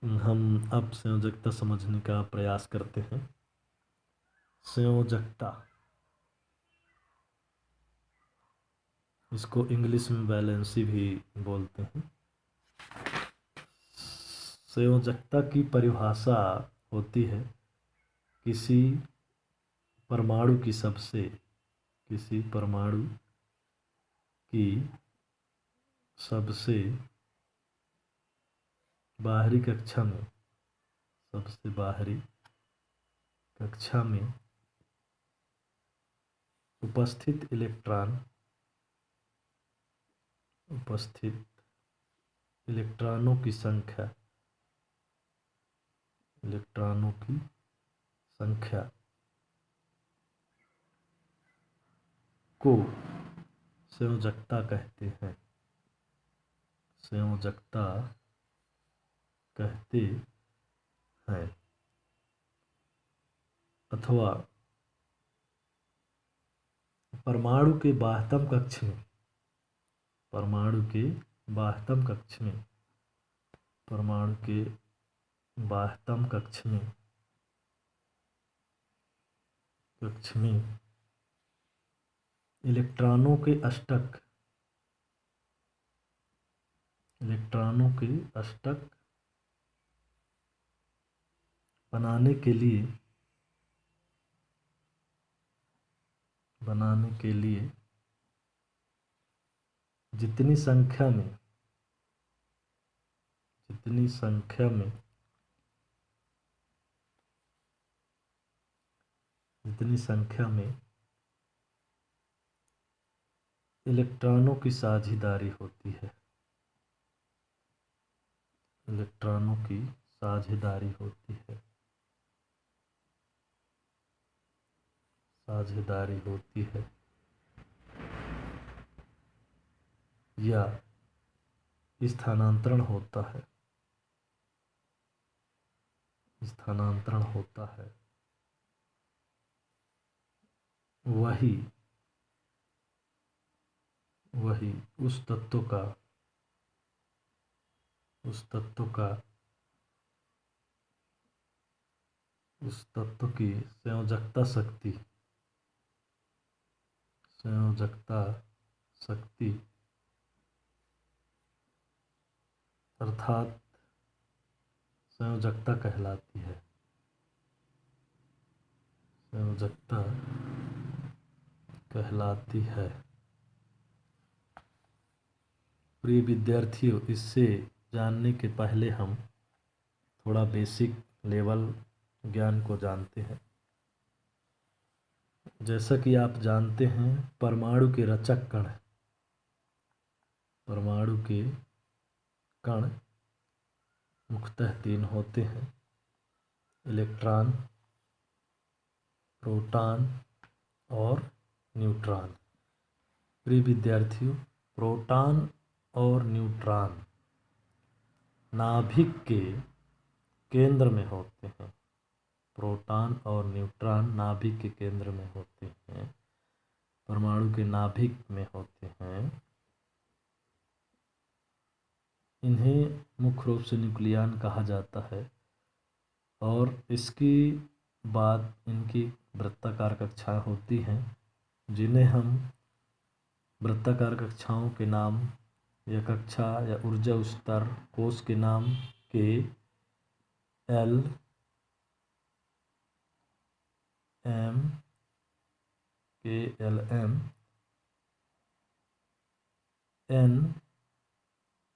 हम अब संयोजकता समझने का प्रयास करते हैं। संयोजकता, इसको इंग्लिश में वैलेंसी भी बोलते हैं। संयोजकता की परिभाषा होती है किसी परमाणु की सबसे बाहरी कक्षा में उपस्थित इलेक्ट्रॉनों की संख्या को संयोजकता कहते हैं। अथवा परमाणु के बाह्यतम कक्ष में इलेक्ट्रॉनों के अष्टक बनाने के लिए जितनी संख्या में इलेक्ट्रॉनों की साझेदारी होती है, या स्थानांतरण होता है, वही उस तत्व की संयोजकता शक्ति अर्थात संयोजकता कहलाती है। प्रिय विद्यार्थियों, इससे जानने के पहले हम थोड़ा बेसिक लेवल ज्ञान को जानते हैं। जैसा कि आप जानते हैं, परमाणु के कण मुख्यतः 3 होते हैं: इलेक्ट्रॉन, प्रोटॉन और न्यूट्रॉन। प्रिय विद्यार्थियों, प्रोटॉन और न्यूट्रॉन नाभिक के केंद्र में होते हैं। परमाणु के नाभिक में होते हैं। इन्हें मुख्य रूप से न्यूक्लियन कहा जाता है और इसकी बाद इनकी वृत्ताकार कक्षाएं होती हैं, जिन्हें हम वृत्ताकार कक्षाओं के नाम या कक्षा या ऊर्जा स्तर कोश के नाम के L, M, KLM,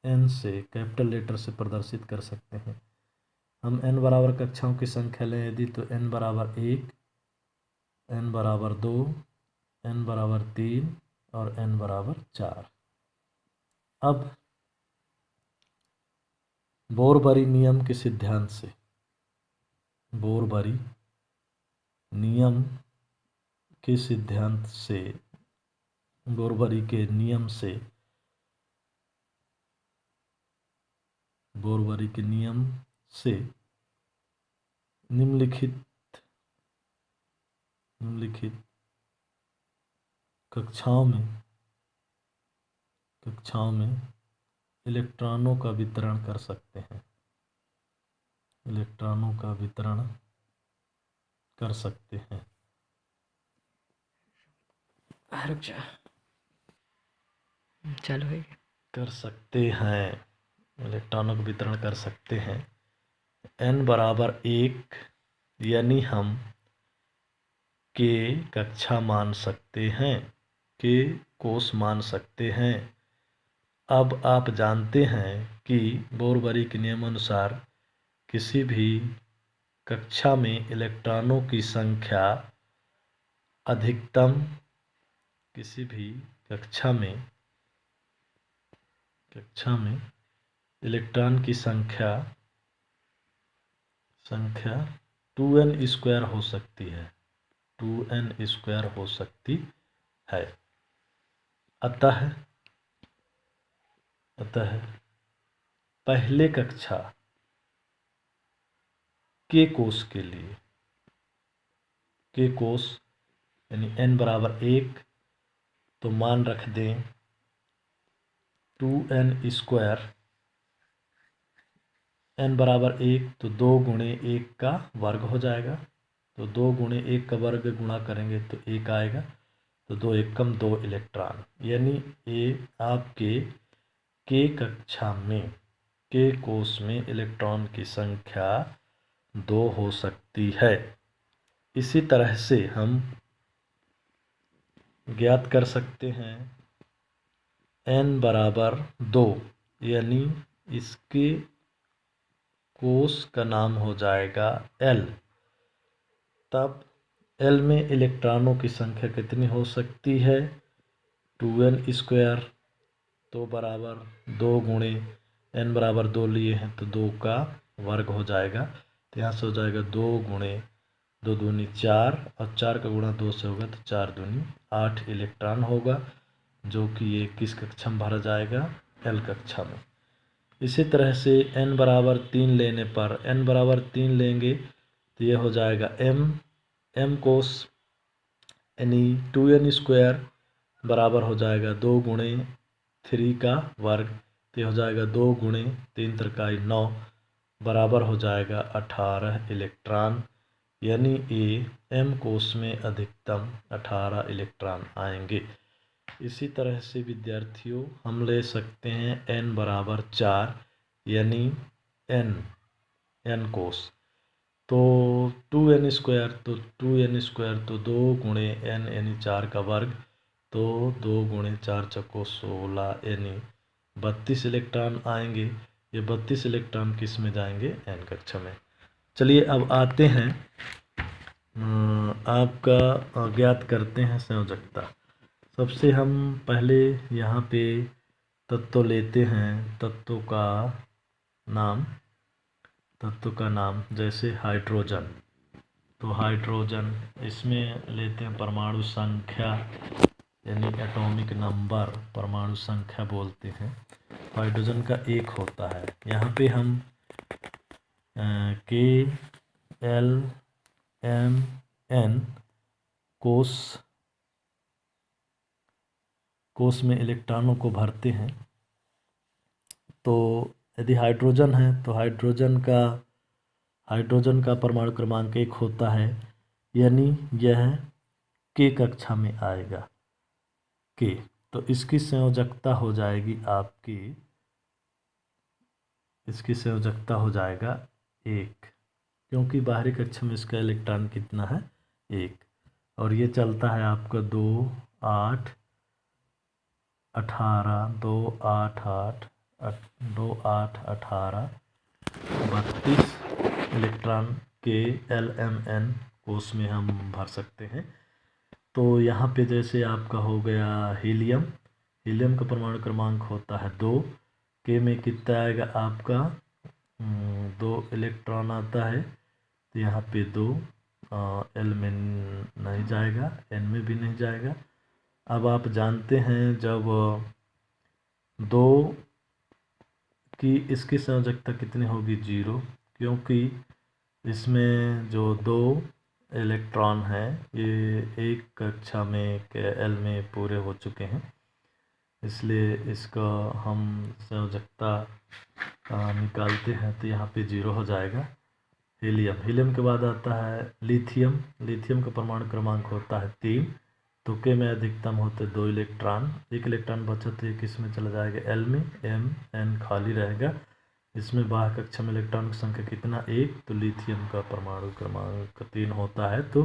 N से कैपिटल लेटर से प्रदर्शित कर सकते हैं। हम n बराबर कक्षाओं की संख्या लें यदि, तो n बराबर 1, n बराबर 2, n बराबर 3 और n बराबर 4। अब बोरबरी नियम के सिद्धांत से बोरबरी के नियम से निम्नलिखित कक्षाओं में इलेक्ट्रॉनों का वितरण कर सकते हैं, इलेक्ट्रॉनों का वितरण कर सकते हैं। रुक जा, चलो है कर सकते हैं, इलेक्ट्रॉनों का वितरण कर सकते हैं। n बराबर 1 यानी हम k कक्षा मान सकते हैं, k कोष मान सकते हैं। अब आप जानते हैं कि बोर-बरी के नियमानुसार किसी भी कक्षा में इलेक्ट्रॉनों की संख्या अधिकतम, किसी भी कक्षा में इलेक्ट्रॉन की संख्या 2n² हो सकती है, 2n² हो सकती है। अतः पहले कक्षा के कोष के लिए, के कोष यानी n बराबर 1, तो मान रख दें 2n², n बराबर 1 तो 2 गुणे 1 का वर्ग हो जाएगा, तो 2 गुणे 1 का वर्ग गुणा करेंगे तो 1 आएगा, तो 2 एकम 2 इलेक्ट्रॉन, यानी ये आपके के कक्षा में, के कोष में इलेक्ट्रॉन की संख्या 2 हो सकती है। इसी तरह से हम ज्ञात कर सकते हैं n बराबर 2, यानी इसके कोष का नाम हो जाएगा L। तब L में इलेक्ट्रॉनों की संख्या कितनी हो सकती है, 2n², तो बराबर 2 गुणे n बराबर 2 लिए हैं तो 2 का वर्ग हो जाएगा, तो यहाँ से हो जाएगा 2 गुणे 2 दूनी 4, और 4 का गुणा 2 से होगा तो 4 दूनी 8 इलेक्ट्रॉन होगा, जो कि ये किस कक्षा में भरा जाएगा, L कक्षा में। इसी तरह से n बराबर 3 लेने पर, n बराबर 3 लेंगे तो ये हो जाएगा m कोष, यानी 2n² बराबर हो जाएगा 2 गुणे 3 का वर्ग, तो हो जाएगा 2 गुणे 3 त्रिकाई 9, बराबर हो जाएगा 18 इलेक्ट्रॉन, यानी ये m कोष में अधिकतम 18 इलेक्ट्रॉन आएंगे। इसी तरह से विद्यार्थियों हम ले सकते हैं n बराबर 4, यानी n कोष, तो 2n² तो 2n² तो 2 गुणे n यानी 4 का वर्ग, तो 2 गुणे 4 चौको 16, यानी 32 इलेक्ट्रॉन आएंगे। ये 32 इलेक्ट्रॉन किस में जाएंगे, n कक्षा में। चलिए अब आते हैं आपका ज्ञात करते हैं संयोजकता। सबसे हम पहले यहाँ पे तत्व लेते हैं, तत्व का नाम जैसे हाइड्रोजन, तो हाइड्रोजन इसमें लेते हैं परमाणु संख्या, यानी एटॉमिक नंबर, परमाणु संख्या बोलते हैं। हाइड्रोजन का 1 होता है। यहाँ पे हम K L M N कोष में इलेक्ट्रॉनों को भरते हैं। तो यदि हाइड्रोजन है तो हाइड्रोजन का परमाणु क्रमांक 1 होता है, यानी यह K कक्षा में आएगा, K। तो इसकी संयोजकता हो जाएगी आपकी, इसकी संयोजकता हो जाएगा 1, क्योंकि बाहरी कक्षा में इसका इलेक्ट्रॉन कितना है, 1, और ये चलता है आपका 2 8 18, 2 8 8 2 8 18 32 इलेक्ट्रॉन के LMN कोष में हम भर सकते हैं। तो यहाँ पे जैसे आपका हो गया हीलियम का परमाणु क्रमांक होता है 2, के में कितना आएगा आपका 2 इलेक्ट्रॉन आता है, तो यहाँ पे 2 L में नहीं जाएगा, N में भी नहीं जाएगा। अब आप जानते हैं जब 2 की इसकी संयोजकता कितनी होगी, 0, क्योंकि इसमें जो 2 इलेक्ट्रॉन हैं ये एक कक्षा में L में पूरे हो चुके हैं, इसलिए इसको हम संयोजकता निकालते हैं तो यहाँ पे 0 हो जाएगा। हीलियम के बाद आता है लिथियम का परमाणु क्रमांक होता है 3। तो के में अधिकतम होते 2 इलेक्ट्रॉन, 1 इलेक्ट्रॉन बचा तो ये किस में चला जाएगा, एल में, एन खाली रहेगा। इसमें बाह्य कक्षा में इलेक्ट्रॉन की संख्या कितना, 1। तो लिथियम का परमाणु क्रमांक 3 होता है, तो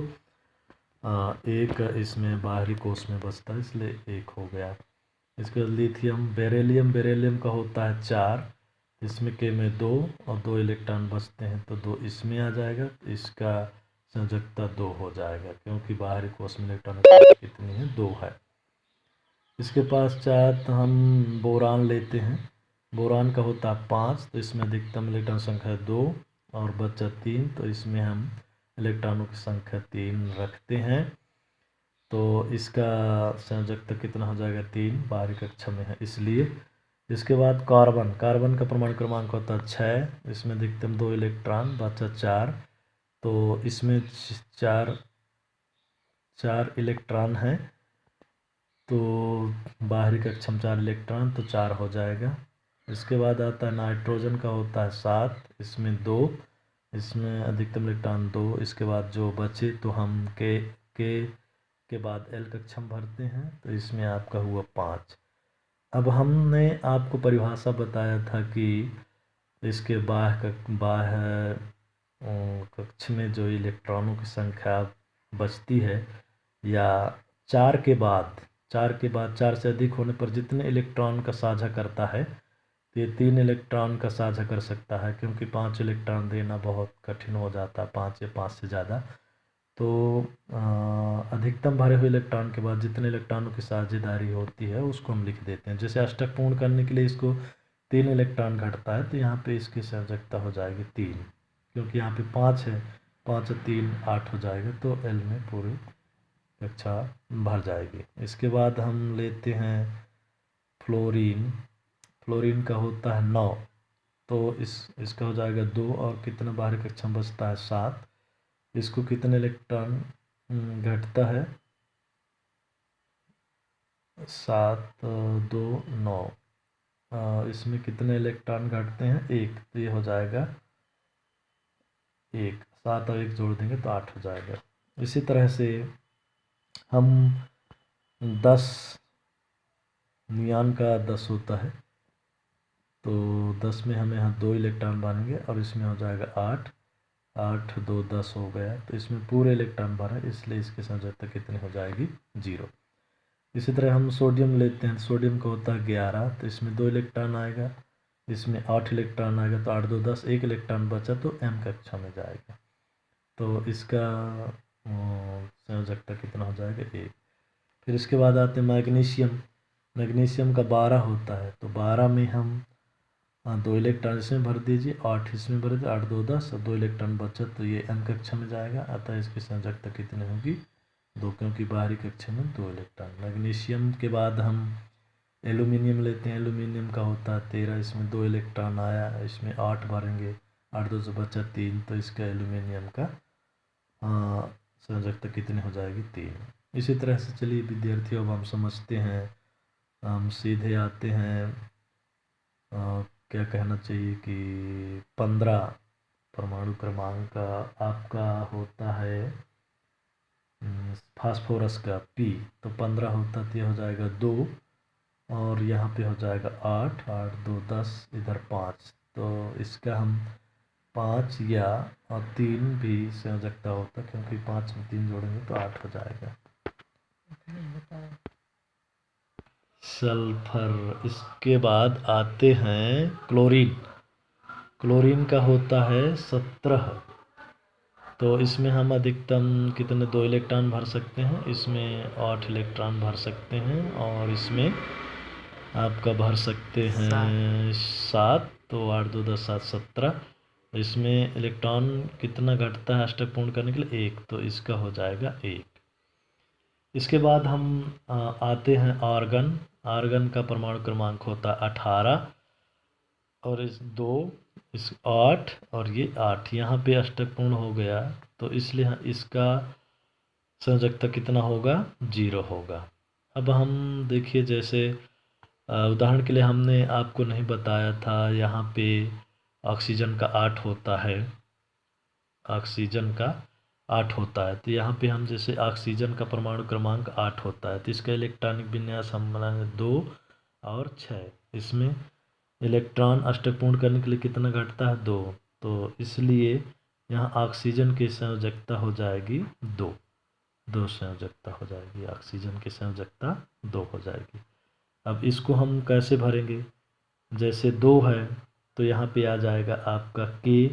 1 इसमें बाहरी कोष में बचता है, इसलिए 1 हो गया। इसके बाद लिथियम, बेरेलियम का होता है 4, इसमें के में 2 और 2 इलेक्ट्रॉन बचते हैं, तो 2 इसमें आ जाएगा, तो इसका संयोजकता 2 हो जाएगा, क्योंकि बाहरी कोष में इलेक्ट्रॉन कितनी है, 2 है। इसके पश्चात हम बोरान लेते हैं। बोरान का होता है 5, तो इसमें अधिकतम इलेक्ट्रॉन संख्या 2 और बचा 3, तो इसमें हम इलेक्ट्रॉनों की संख्या 3 रखते हैं, तो इसका संयोजकता कितना हो जाएगा, 3, बाहरी कक्षा में है इसलिए। इसके बाद कार्बन का परमाणु क्रमांक होता है 6, इसमें अधिकतम 2 इलेक्ट्रॉन बचा 4, तो इसमें 4 इलेक्ट्रॉन हैं, तो बाहरी कक्षा में 4 इलेक्ट्रॉन, तो 4 हो जाएगा। इसके बाद आता है नाइट्रोजन का होता है 7, इसमें 2, इसमें अधिकतम इलेक्ट्रॉन 2। इसके बाद जो बचे तो हम के बाद एल कक्षा में भरते हैं, तो इसमें आपका हुआ 5। अब हमने आपको परिभाषा बताया था कि इसके बाह्य कक्ष में जो इलेक्ट्रॉनों की संख्या बचती है, या 4 के बाद 4 से अधिक होने पर जितने इलेक्ट्रॉन का साझा करता है, तो ये 3 इलेक्ट्रॉन का साझा कर सकता है, क्योंकि 5 इलेक्ट्रॉन देना बहुत कठिन हो जाता है, 5 या 5 से ज़्यादा। तो अधिकतम भरे हुए इलेक्ट्रॉन के बाद जितने इलेक्ट्रॉनों की साझेदारी होती है उसको हम लिख देते हैं। जैसे अष्टक पूर्ण करने के लिए इसको 3 इलेक्ट्रॉन घटता है, तो यहाँ पे इसकी संयोजकता हो जाएगी 3, क्योंकि यहाँ पे 5 है, 5 और 3 8 हो जाएगा, तो एल में पूरी कक्षा भर जाएगी। इसके बाद हम लेते हैं फ्लोरीन का होता है 9, तो इसका हो जाएगा 2, और कितना बाहरी कक्षा में बचता है 7। इसको कितने इलेक्ट्रॉन घटता है, 7 2 9, इसमें कितने इलेक्ट्रॉन घटते हैं, 1, तो ये हो जाएगा 1, 7 और 1 जोड़ देंगे तो 8 हो जाएगा। इसी तरह से हम 10 नियान का 10 होता है, तो 10 में हमें यहाँ 2 इलेक्ट्रॉन बनेंगे, और इसमें हो जाएगा 8, 8 2 10 हो गया, तो इसमें पूरे इलेक्ट्रॉन भरा, इसलिए इसकी संयोजकता कितनी हो जाएगी, 0। इसी तरह हम सोडियम लेते हैं, सोडियम का होता है 11, तो इसमें 2 इलेक्ट्रॉन आएगा, इसमें 8 इलेक्ट्रॉन आएगा, तो 8 2 10, 1 इलेक्ट्रॉन बचा, तो एम कक्षा में जाएगा, तो इसका संयोजकता कितना हो जाएगा, 1। फिर इसके बाद आते हैं मैग्नीशियम का 12 होता है, तो 12 में हम 2 इलेक्ट्रॉन इसमें भर दीजिए, 8 इसमें भर दीजिए, 8 2 10, और 2 इलेक्ट्रॉन बचा, तो ये एन कक्षा में जाएगा, अतः इसकी संयोजकता कितनी होगी, 2, क्योंकि बाहरी कक्षा में 2 इलेक्ट्रॉन। मैग्नीशियम के बाद हम एल्यूमिनियम लेते हैं, एल्यूमिनियम का होता है 13, इसमें 2 इलेक्ट्रॉन आया, इसमें 8 भरेंगे, 8 2 से बचा 3, तो इसका एल्यूमिनियम का संयोजकता कितनी हो जाएगी, 3। इसी तरह से चलिए विद्यार्थियों, अब हम समझते हैं, हम सीधे आते हैं, क्या कहना चाहिए कि 15 परमाणु क्रमांक आपका होता है फास्फोरस का P, तो 15 होता तो ये हो जाएगा 2, और यहाँ पे हो जाएगा 8, 8 2 10, इधर 5, तो इसका हम 5 या 3 भी संयोजकता होता, क्योंकि 5 में 3 जोड़ेंगे तो 8 हो जाएगा। सल्फर। इसके बाद आते हैं क्लोरीन का होता है 17, तो इसमें हम अधिकतम कितने 2 इलेक्ट्रॉन भर सकते हैं, इसमें 8 इलेक्ट्रॉन भर सकते हैं, और इसमें आपका भर सकते हैं 7, तो 8 2 10 7 17। इसमें इलेक्ट्रॉन कितना घटता है अष्टक पूर्ण करने के लिए, 1, तो इसका हो जाएगा 1। इसके बाद हम आते हैं आर्गन का परमाणु क्रमांक होता है 18, और इस 2 इस 8 और ये 8, यहाँ पे अष्टक पूर्ण हो गया, तो इसलिए इसका संयोजकता कितना होगा, 0 होगा। अब हम देखिए, जैसे उदाहरण के लिए हमने आपको नहीं बताया था, यहाँ पे ऑक्सीजन का 8 होता है, ऑक्सीजन का 8 होता है। तो यहाँ पे हम जैसे ऑक्सीजन का परमाणु क्रमांक 8 होता है, तो इसका इलेक्ट्रॉनिक विन्यास हम बनाएंगे 2 और 6। इसमें इलेक्ट्रॉन अष्टक पूर्ण करने के लिए कितना घटता है? 2। तो इसलिए यहाँ ऑक्सीजन की संयोजकता हो जाएगी 2। 2 संयोजकता हो जाएगी, ऑक्सीजन की संयोजकता 2 हो जाएगी। अब इसको हम कैसे भरेंगे? जैसे 2 है तो यहाँ पे आ जाएगा आपका K,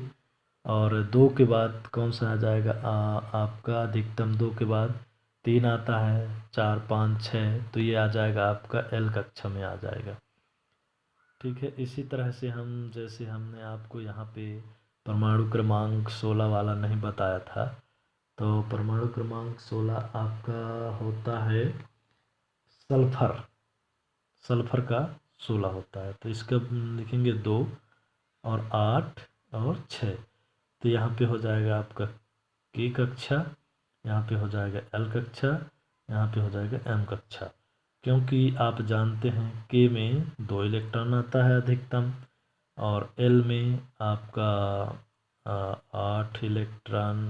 और 2 के बाद कौन सा आ जाएगा? आपका अधिकतम 2 के बाद 3 आता है, 4 5 6, तो ये आ जाएगा आपका L कक्षा में आ जाएगा। ठीक है, इसी तरह से हम जैसे हमने आपको यहाँ पे परमाणु क्रमांक 16 वाला नहीं बताया था, तो परमाणु क्रमांक 16 आपका होता है सल्फर। सल्फर का 16 होता है, तो इसका लिखेंगे 2 और 8 और 6। तो यहाँ पे हो जाएगा आपका K कक्षा, यहाँ पे हो जाएगा L कक्षा, यहाँ पे हो जाएगा M कक्षा। क्योंकि आप जानते हैं K में 2 इलेक्ट्रॉन आता है अधिकतम, और L में आपका 8 इलेक्ट्रॉन।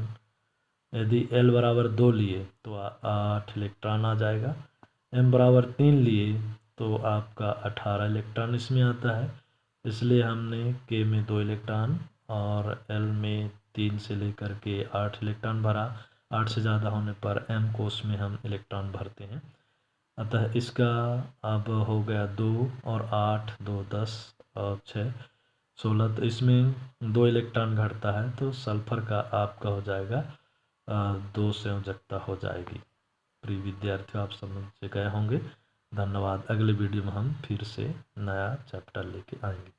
यदि L बराबर 2 लिए तो 8 इलेक्ट्रॉन आ जाएगा, M बराबर 3 लिए तो आपका 18 इलेक्ट्रॉन इसमें आता है। इसलिए हमने K में 2 इलेक्ट्रॉन और L में 3 से लेकर के 8 इलेक्ट्रॉन भरा। 8 से ज़्यादा होने पर M कोष में हम इलेक्ट्रॉन भरते हैं। अतः इसका अब हो गया 2 और 8, 2 10 और 6 16, तो इसमें 2 इलेक्ट्रॉन घटता है, तो सल्फर का आपका हो जाएगा 2 संयोजकता हो जाएगी। प्रिय विद्यार्थियों, आप समझ से गए होंगे। धन्यवाद। अगले वीडियो में हम फिर से नया चैप्टर लेके आएंगे।